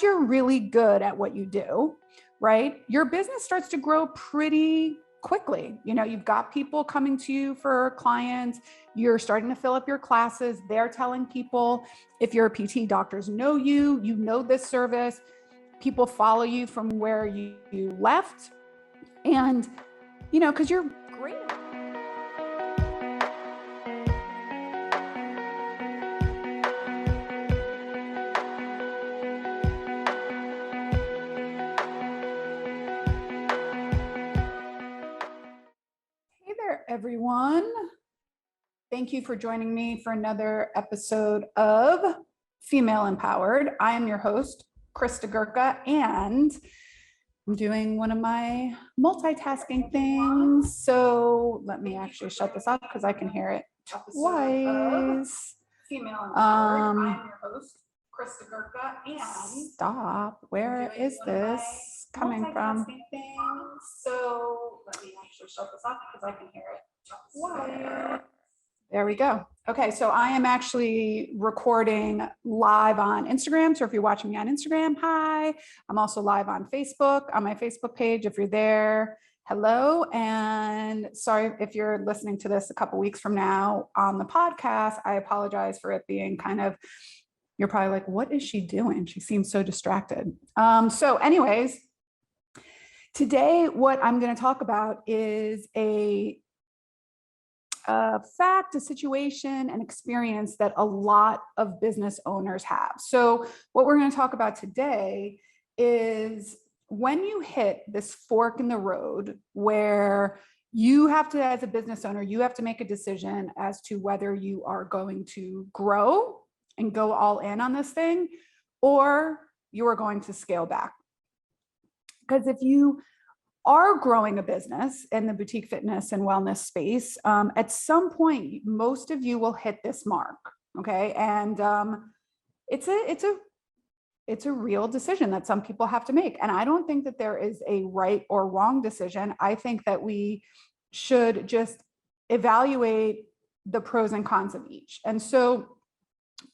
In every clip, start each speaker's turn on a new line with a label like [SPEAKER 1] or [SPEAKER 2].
[SPEAKER 1] you're really good at what you do, right, your business starts to grow pretty quickly. You've got people coming to you for clients. You're starting to fill up your classes. They're telling people, if you're a PT, doctors know you, you know this service. People follow you from where you left. And, because you're great. Hey there, everyone. Thank you for joining me for another episode of Female Empowered. I am your host, Krista Gurka, and I'm doing one of my multitasking things. So let me actually shut this off because I can hear it twice. Female Empowered. I am your host, Krista Gurka, and stop. Where is this coming from? So let me actually shut this off because I can hear it twice. There we go. Okay, so I am actually recording live on Instagram. So if you're watching me on Instagram, hi. I'm also live on Facebook, on my Facebook page. If you're there, hello. And sorry if you're listening to this a couple weeks from now on the podcast. I apologize for it being kind of, you're probably like, what is she doing? She seems so distracted. So anyways, today, what I'm going to talk about is a fact, a situation, an experience that a lot of business owners have. So what we're going to talk about today is when you hit this fork in the road where you have to, as a business owner, you have to make a decision as to whether you are going to grow and go all in on this thing, or you are going to scale back. Because if you are growing a business in the boutique fitness and wellness space, at some point, most of you will hit this mark. Okay. And it's a real decision that some people have to make. And I don't think that there is a right or wrong decision. I think that we should just evaluate the pros and cons of each. And so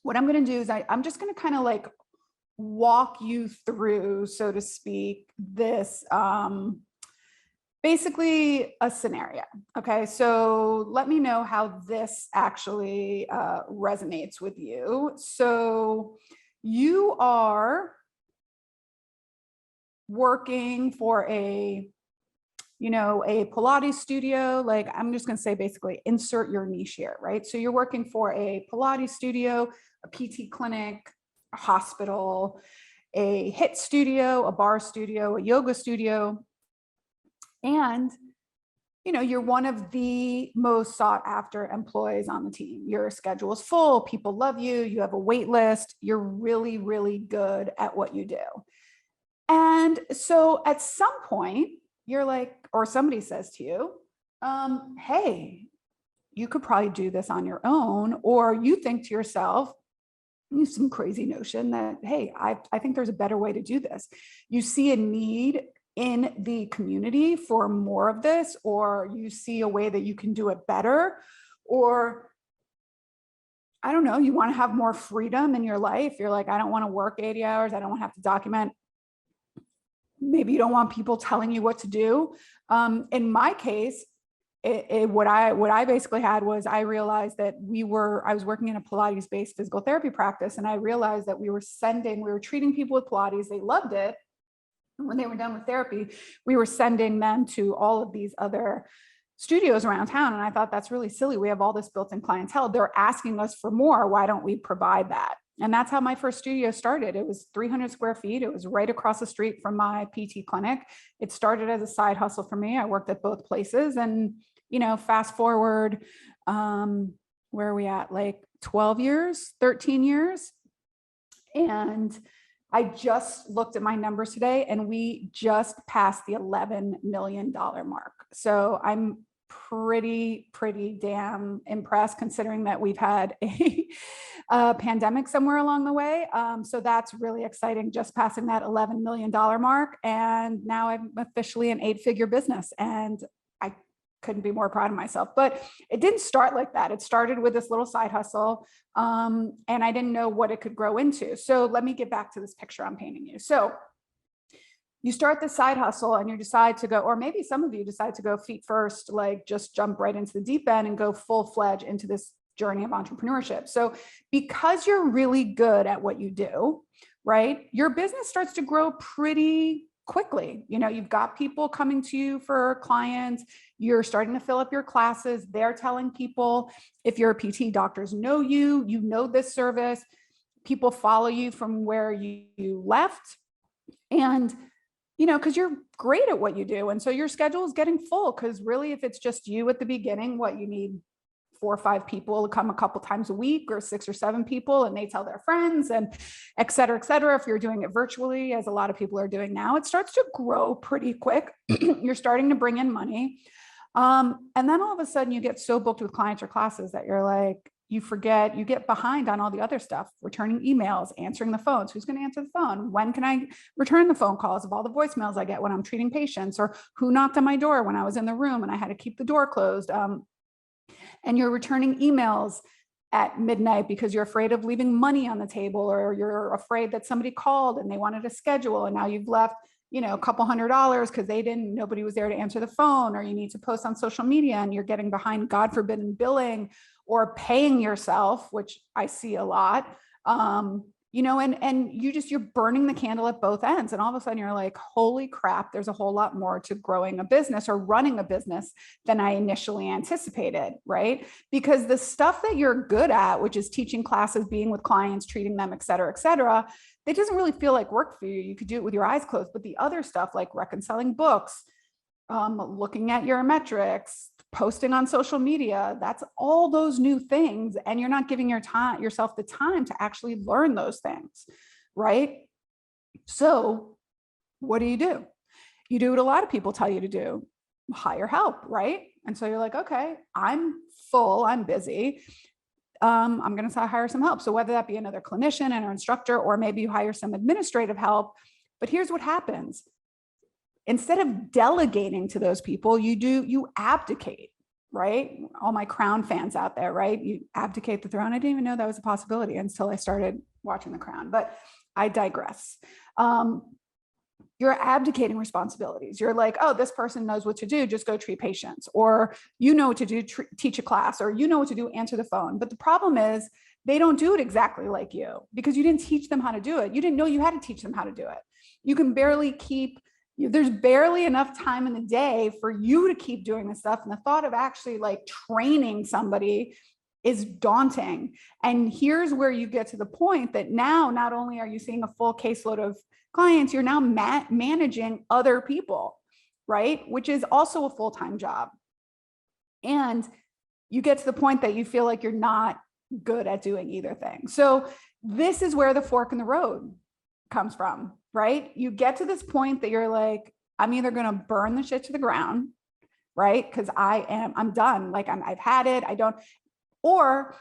[SPEAKER 1] what I'm going to do is I'm just going to kind of like walk you through, so to speak, this, basically a scenario. Okay, so let me know how this actually resonates with you. So you are working for a Pilates studio. Like, I'm just going to say, basically insert your niche here, right? So you're working for a Pilates studio, a PT clinic, a hospital, a HIIT studio, a barre studio, a yoga studio. And, you're one of the most sought after employees on the team. Your schedule is full. People love you. You have a wait list. You're really, really good at what you do. And so at some point, you're like, or somebody says to you, hey, you could probably do this on your own. Or you think to yourself, you have some crazy notion that, hey, I think there's a better way to do this. You see a need in the community for more of this, or you see a way that you can do it better, or I don't know, you want to have more freedom in your life. You're like, I don't want to work 80 hours. I don't want to have to document. Maybe you don't want people telling you what to do. In my case, what I basically had was, I realized that I was working in a Pilates-based physical therapy practice, and I realized that we were treating people with Pilates. They loved it. And when they were done with therapy, we were sending them to all of these other studios around town. And I thought, that's really silly. We have all this built-in clientele. They're asking us for more. Why don't we provide that? And that's how my first studio started. It was 300 square feet. It was right across the street from my PT clinic. It started as a side hustle for me. I worked at both places. And, fast forward, where are we at? Like 12 years, 13 years. And I just looked at my numbers today, and we just passed the $11 million mark. So I'm pretty damn impressed, considering that we've had a pandemic somewhere along the way. So that's really exciting, just passing that $11 million mark. And now I'm officially an 8-figure business. And couldn't be more proud of myself. But it didn't start like that. It started with this little side hustle. And I didn't know what it could grow into. So let me get back to this picture I'm painting you. So you start the side hustle and you decide to go, or maybe some of you decide to go feet first, like just jump right into the deep end and go full-fledged into this journey of entrepreneurship. So because you're really good at what you do, right, your business starts to grow pretty quickly. You know, you've got people coming to you for clients, you're starting to fill up your classes, they're telling people, if you're a PT, doctors know you, you know this service, people follow you from where you left. And you know, because you're great at what you do. And so your schedule is getting full, because really, if it's just you at the beginning, what you need 4 or 5 people to come a couple times a week, or 6 or 7 people, and they tell their friends, and et cetera, et cetera. If you're doing it virtually, as a lot of people are doing now, it starts to grow pretty quick. You're starting to bring in money. And then all of a sudden you get so booked with clients or classes that you're like, you forget, you get behind on all the other stuff, returning emails, answering the phones. Who's going to answer the phone? When can I return the phone calls of all the voicemails I get when I'm treating patients? Or who knocked on my door when I was in the room and I had to keep the door closed? And you're returning emails at midnight because you're afraid of leaving money on the table, or you're afraid that somebody called and they wanted a schedule and now you've left, you know, a couple $100 because nobody was there to answer the phone, or you need to post on social media and you're getting behind, God forbid, in billing or paying yourself, which I see a lot. You know, and you're burning the candle at both ends. And all of a sudden you're like, holy crap, there's a whole lot more to growing a business or running a business than I initially anticipated, right? Because the stuff that you're good at, which is teaching classes, being with clients, treating them, et cetera, it doesn't really feel like work for you. You could do it with your eyes closed, but the other stuff like reconciling books, looking at your metrics, posting on social media, that's all those new things. And you're not giving yourself the time to actually learn those things, right? So what do? You do what a lot of people tell you to do, hire help, right? And so you're like, okay, I'm full, I'm busy. I'm going to hire some help. So whether that be another clinician and an instructor, or maybe you hire some administrative help, but here's what happens. Instead of delegating to those people, you abdicate, right? All my Crown fans out there, right? You abdicate the throne. I didn't even know that was a possibility until I started watching The Crown, but I digress. You're abdicating responsibilities. You're like, oh, this person knows what to do, just go treat patients, or you know what to do, teach a class, or you know what to do, answer the phone. But the problem is they don't do it exactly like you, because you didn't teach them how to do it. You didn't know you had to teach them how to do it. You can barely there's barely enough time in the day for you to keep doing this stuff. And the thought of actually like training somebody is daunting. And here's where you get to the point that now, not only are you seeing a full caseload of clients, you're now managing other people, right? Which is also a full-time job. And you get to the point that you feel like you're not good at doing either thing. So this is where the fork in the road comes from, right? You get to this point that you're like, I'm either going to burn the shit to the ground, right? Because I'm done. Like I've had it. Or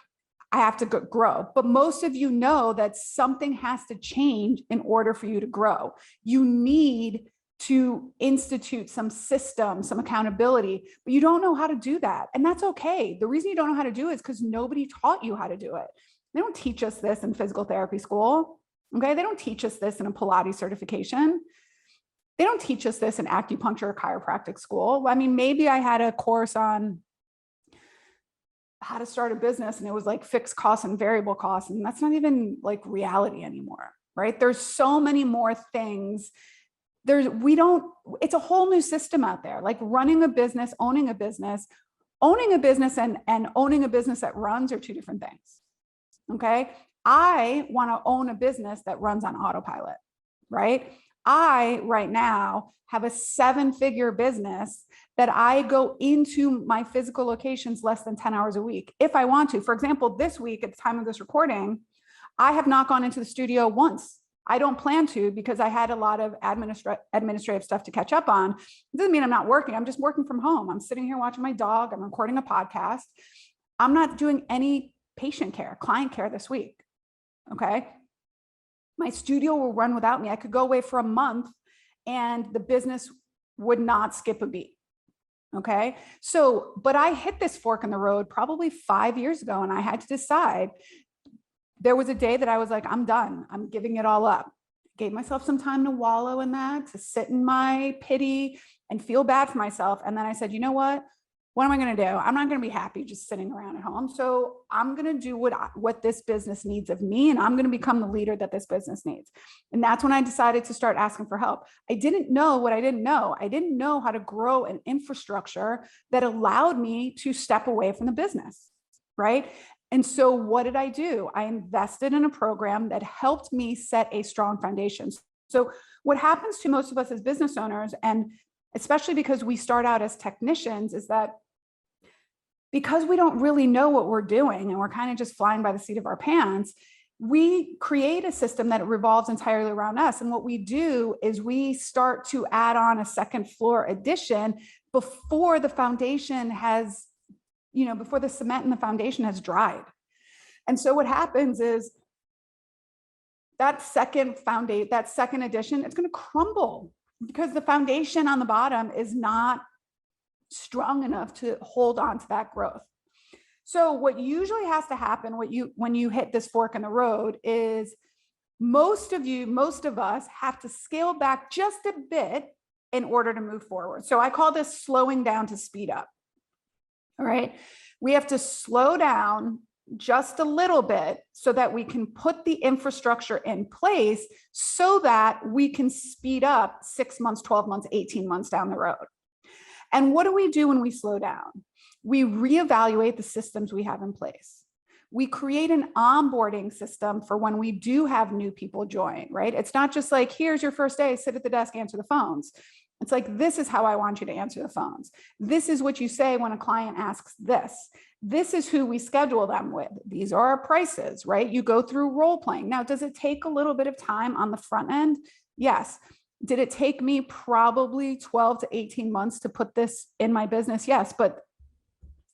[SPEAKER 1] I have to grow. But most of you know that something has to change in order for you to grow. You need to institute some system, some accountability, but you don't know how to do that. And that's okay. The reason you don't know how to do it is because nobody taught you how to do it. They don't teach us this in physical therapy school. Okay. They don't teach us this in a Pilates certification. They don't teach us this in acupuncture or chiropractic school. I mean, maybe I had a course on how to start a business and it was like fixed costs and variable costs. And that's not even like reality anymore, right? There's so many more things. It's a whole new system out there, like running a business, owning a business and owning a business that runs are two different things. Okay. I want to own a business that runs on autopilot, right? I right now have a 7-figure business that I go into my physical locations less than 10 hours a week if I want to. For example, this week at the time of this recording, I have not gone into the studio once. I don't plan to because I had a lot of administrative stuff to catch up on. It doesn't mean I'm not working. I'm just working from home. I'm sitting here watching my dog. I'm recording a podcast. I'm not doing any patient care, client care this week. Okay. My studio will run without me. I could go away for a month and the business would not skip a beat. Okay. So, but I hit this fork in the road probably 5 years ago, and I had to decide. There was a day that I was like, I'm done. I'm giving it all up. Gave myself some time to wallow in that, to sit in my pity and feel bad for myself. And then I said, you know what? What am I going to do? I'm not going to be happy just sitting around at home. So I'm going to do what this business needs of me, and I'm going to become the leader that this business needs. And that's when I decided to start asking for help. I didn't know what I didn't know. I didn't know how to grow an infrastructure that allowed me to step away from the business, right? And so what did I do? I invested in a program that helped me set a strong foundation. So what happens to most of us as business owners, and especially because we start out as technicians, is that because we don't really know what we're doing and we're kind of just flying by the seat of our pants, we create a system that revolves entirely around us. And what we do is we start to add on a second floor addition before the foundation has, before the cement in the foundation has dried. And so what happens is that second addition, it's going to crumble because the foundation on the bottom is not strong enough to hold on to that growth. So what usually has to happen when you hit this fork in the road is most of us have to scale back just a bit in order to move forward. So I call this slowing down to speed up. All right. We have to slow down just a little bit so that we can put the infrastructure in place so that we can speed up 6 months, 12 months, 18 months down the road. And what do we do when we slow down? We reevaluate the systems we have in place. We create an onboarding system for when we do have new people join, right? It's not just like, here's your first day, sit at the desk, answer the phones. It's like, this is how I want you to answer the phones. This is what you say when a client asks this. This is who we schedule them with. These are our prices, right? You go through role playing. Now, does it take a little bit of time on the front end? Yes. Did it take me probably 12 to 18 months to put this in my business? Yes. But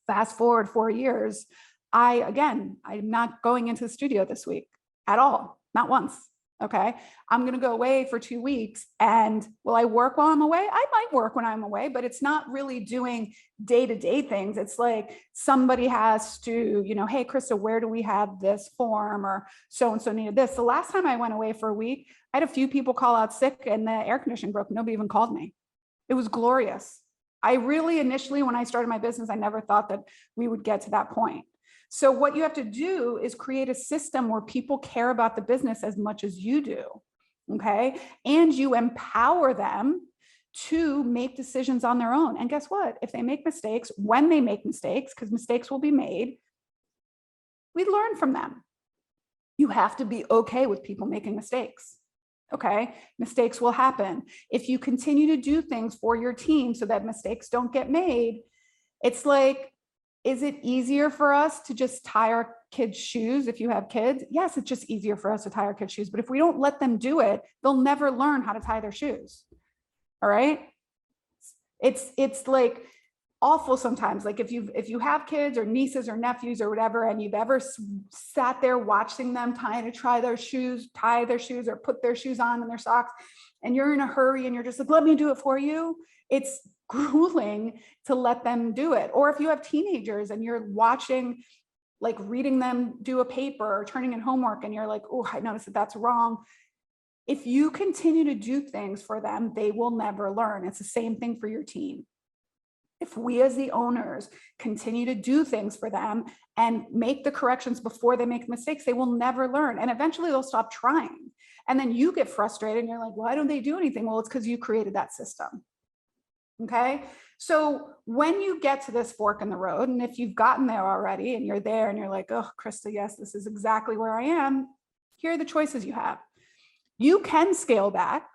[SPEAKER 1] fast forward 4 years, I'm not going into the studio this week at all. Not once. Okay. I'm going to go away for 2 weeks, and will I work while I'm away? I might work when I'm away, but it's not really doing day-to-day things. It's like somebody has to, hey, Krista, where do we have this form, or so-and-so needed this. The last time I went away for a week, I had a few people call out sick and the air conditioning broke. Nobody even called me. It was glorious. I really initially, when I started my business, I never thought that we would get to that point. So what you have to do is create a system where people care about the business as much as you do, okay? And you empower them to make decisions on their own. And guess what? If they make mistakes, when they make mistakes, because mistakes will be made, we learn from them. You have to be okay with people making mistakes, okay? Mistakes will happen. If you continue to do things for your team so that mistakes don't get made, it's like, is it easier for us to just tie our kids' shoes if you have kids? Yes, it's just easier for us to tie our kids' shoes. But if we don't let them do it, they'll never learn how to tie their shoes. All right. It's like awful sometimes. Like if you have kids or nieces or nephews or whatever, and you've ever sat there watching them tie their shoes or put their shoes on and their socks, and you're in a hurry and you're just like, let me do it for you. It's grueling to let them do it. Or if you have teenagers and you're watching, like reading them do a paper or turning in homework, and you're like, oh, I noticed that that's wrong. If you continue to do things for them, they will never learn. It's the same thing for your team. If we as the owners continue to do things for them and make the corrections before they make mistakes, they will never learn. And eventually they'll stop trying. And then you get frustrated and you're like, why don't they do anything? Well, it's because you created that system. Okay. So when you get to this fork in the road, and if you've gotten there already and you're there and you're like, oh, Krista, yes, this is exactly where I am. Here are the choices you have. You can scale back.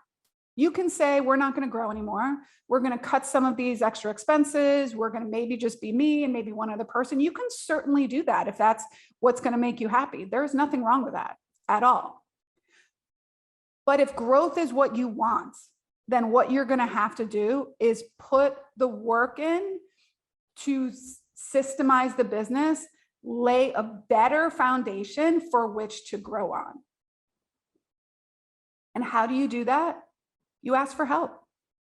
[SPEAKER 1] You can say, we're not going to grow anymore. We're going to cut some of these extra expenses. We're going to maybe just be me and maybe one other person. You can certainly do that if that's what's going to make you happy. There's nothing wrong with that at all. But if growth is what you want, then what you're going to have to do is put the work in to systemize the business, lay a better foundation for which to grow on. And how do you do that? You ask for help.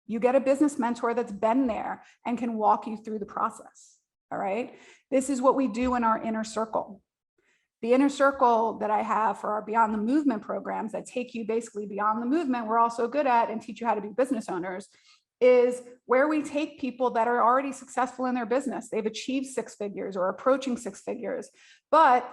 [SPEAKER 1] You get a business mentor that's been there and can walk you through the process. All right. This is what we do in our inner circle. The inner circle that I have for our Beyond the Movement programs that take you basically beyond the movement, we're also good at, and teach you how to be business owners, is where we take people that are already successful in their business. They've achieved 6 figures or approaching 6 figures, but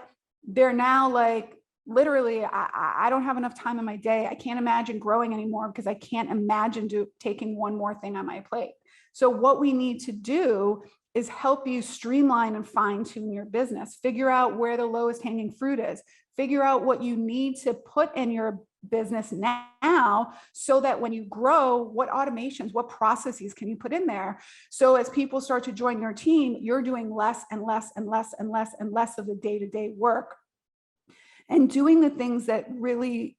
[SPEAKER 1] they're now like, literally, I don't have enough time in my day. I can't imagine growing anymore because I can't imagine taking one more thing on my plate. So what we need to do is help you streamline and fine tune your business, figure out where the lowest hanging fruit is, figure out what you need to put in your business now so that when you grow, what automations, what processes can you put in there? So as people start to join your team, you're doing less and less and less and less and less of the day-to-day work and doing the things that really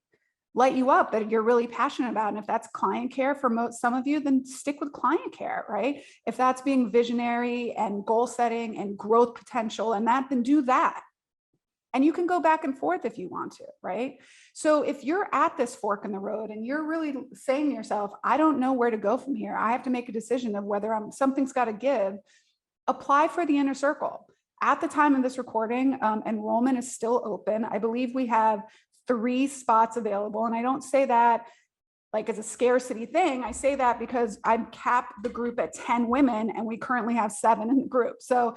[SPEAKER 1] light you up, that you're really passionate about. And if that's client care for some of you, then stick with client care, right? If that's being visionary and goal setting and growth potential and that, then do that. And you can go back and forth if you want to, right? So if you're at this fork in the road and you're really saying to yourself, I don't know where to go from here, I have to make a decision of whether something's got to give, apply for the inner circle. At the time of this recording, enrollment is still open. I believe we have 3 spots available. And I don't say that like as a scarcity thing. I say that because I've capped the group at 10 women and we currently have 7 in the group. So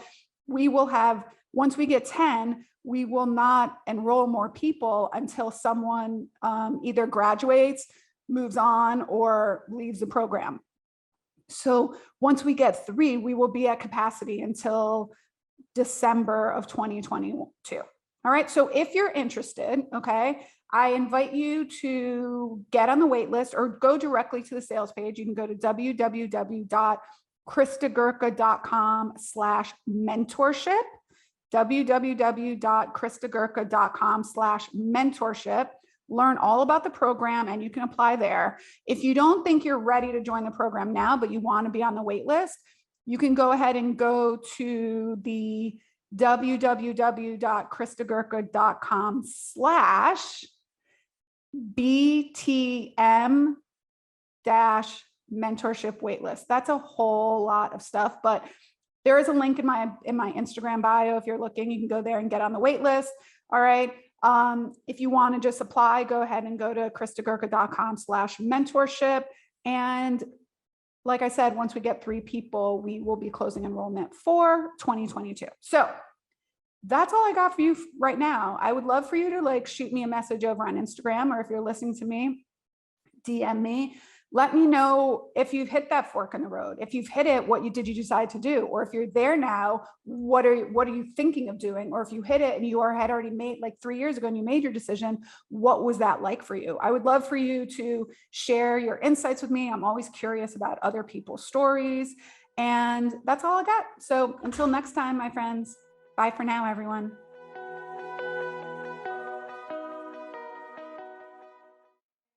[SPEAKER 1] we will have, once we get 10, we will not enroll more people until someone either graduates, moves on, or leaves the program. So once we get 3, we will be at capacity until December of 2022. All right. So if you're interested, okay, I invite you to get on the wait list or go directly to the sales page. You can go to www.kristagurka.com/mentorship, www.kristagurka.com/mentorship. Learn all about the program and you can apply there. If you don't think you're ready to join the program now, but you want to be on the wait list, you can go ahead and go to the www.kristagurka.com/BTM-mentorship waitlist. That's a whole lot of stuff, but there is a link in my Instagram bio. If you're looking, you can go there and get on the wait list. All right. If you want to just apply, go ahead and go to kristagurka.com/mentorship. And like I said, once we get 3 people, we will be closing enrollment for 2022. So that's all I got for you right now. I would love for you to like shoot me a message over on Instagram, or if you're listening to me, DM me. Let me know if you've hit that fork in the road. If you've hit it, what did you decide to do? Or if you're there now, what are you thinking of doing? Or if you hit it and you had already made like 3 years ago and you made your decision, what was that like for you? I would love for you to share your insights with me. I'm always curious about other people's stories. And that's all I got. So until next time, my friends, bye for now, everyone.